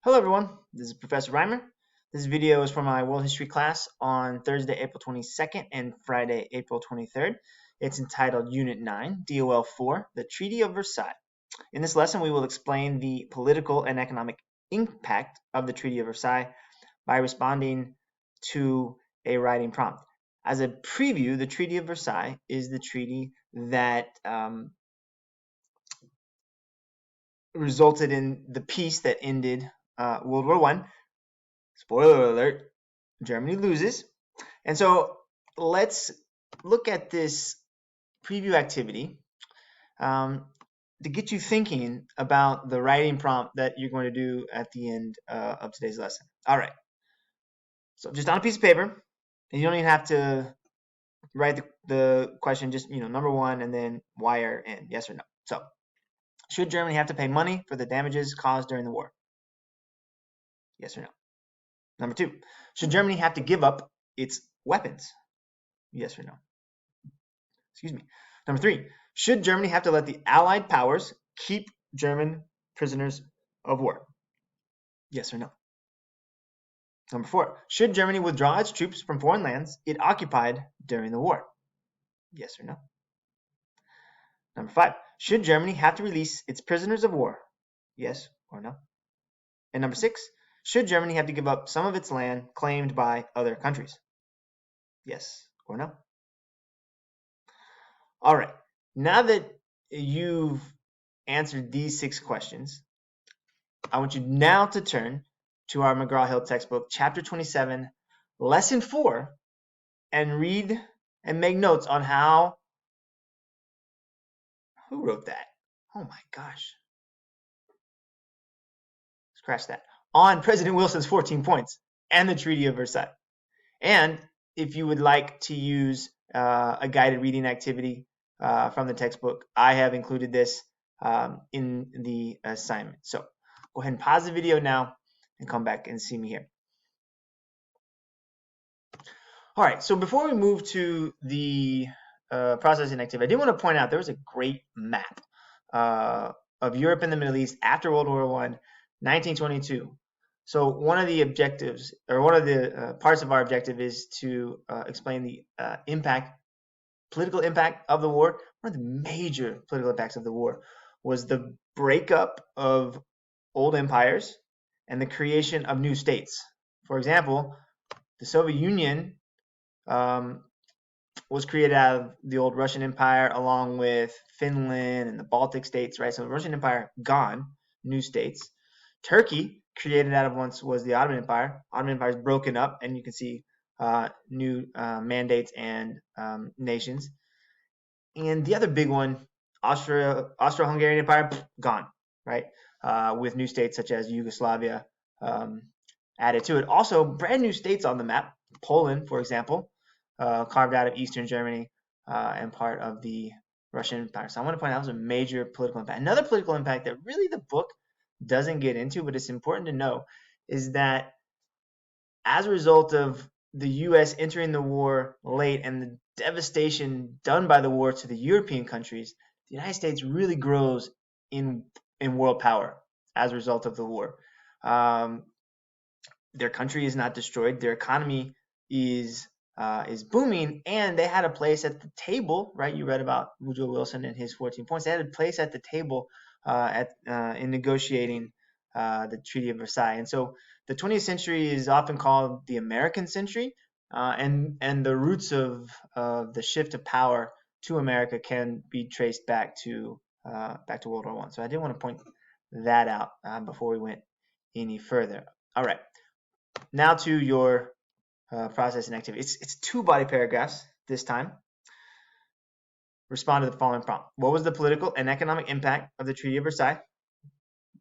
Hello everyone, this is Professor Reimer. This video is for my world history class on Thursday, April 22nd and Friday, April 23rd. It's entitled Unit 9, DOL 4, the Treaty of Versailles. In this lesson, we will explain the political and economic impact of the Treaty of Versailles by responding to a writing prompt. As a preview, the Treaty of Versailles is the treaty that resulted in the peace that ended World War I. Spoiler alert, Germany loses. And so let's look at this preview activity to get you thinking about the writing prompt that you're going to do at the end of today's lesson. All right. So just on a piece of paper, and you don't even have to write the question, just, number one, and then why or and, yes or no. So should Germany have to pay money for the damages caused during the war? Yes or no? Number two, should Germany have to give up its weapons? Yes or no? Excuse me. Number three, should Germany have to let the Allied powers keep German prisoners of war? Yes or no? Number four, should Germany withdraw its troops from foreign lands it occupied during the war? Yes or no? Number five, should Germany have to release its prisoners of war? Yes or no? And number six, should Germany have to give up some of its land claimed by other countries? Yes or no? All right, now that you've answered these 6 questions, I want you now to turn to our McGraw-Hill textbook, Chapter 27, Lesson 4, and read and make notes on how... Who wrote that? Oh my gosh. Scratch that. On President Wilson's 14 points and the Treaty of Versailles. And if you would like to use a guided reading activity from the textbook, I have included this in the assignment. So go ahead and pause the video now and come back and see me here. All right, so before we move to the processing activity, I did want to point out there was a great map of Europe and the Middle East after World War I, 1922. So one of the objectives, or one of the parts of our objective, is to explain the political impact of the war. One of the major political impacts of the war was the breakup of old empires and the creation of new states. For example, the Soviet Union was created out of the old Russian Empire, along with Finland and the Baltic states, right? So the Russian Empire gone, new states. Turkey, created out of once was the Ottoman Empire. Ottoman Empire is broken up, and you can see new mandates and nations. And the other big one, Austro-Hungarian Empire, gone, right? With new states such as Yugoslavia added to it. Also, brand new states on the map. Poland, for example, carved out of Eastern Germany and part of the Russian Empire. So I want to point out that was a major political impact. Another political impact that really the book doesn't get into, but it's important to know, is that as a result of the U.S. entering the war late and the devastation done by the war to the European countries, the United States really grows in world power as a result of the war. Their country is not destroyed. Their economy is booming, and they had a place at the table, right? You read about Woodrow Wilson and his 14 points. They had a place at the table in negotiating the Treaty of Versailles. And so the 20th century is often called the American century, and the roots of the shift of power to America can be traced back to World War I. So I did want to point that out before we went any further. All right, now to your processing activity. It's 2 body paragraphs this time. Respond to the following prompt. What was the political and economic impact of the Treaty of Versailles?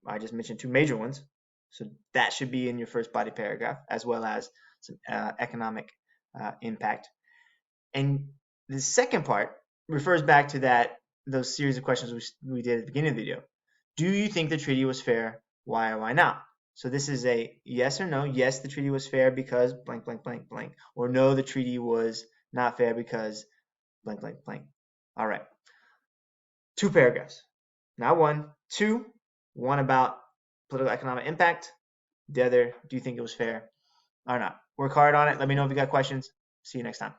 I just mentioned 2 major ones, so that should be in your first body paragraph, as well as some economic impact. And the second part refers back to those series of questions we did at the beginning of the video. Do you think the treaty was fair? Why or why not? So this is a yes or no. Yes, the treaty was fair because blank, blank, blank, blank. Or no, the treaty was not fair because blank, blank, blank. All right. 2 paragraphs. Not 1, 2. One about political economic impact. The other, do you think it was fair or not? Work hard on it. Let me know if you got questions. See you next time.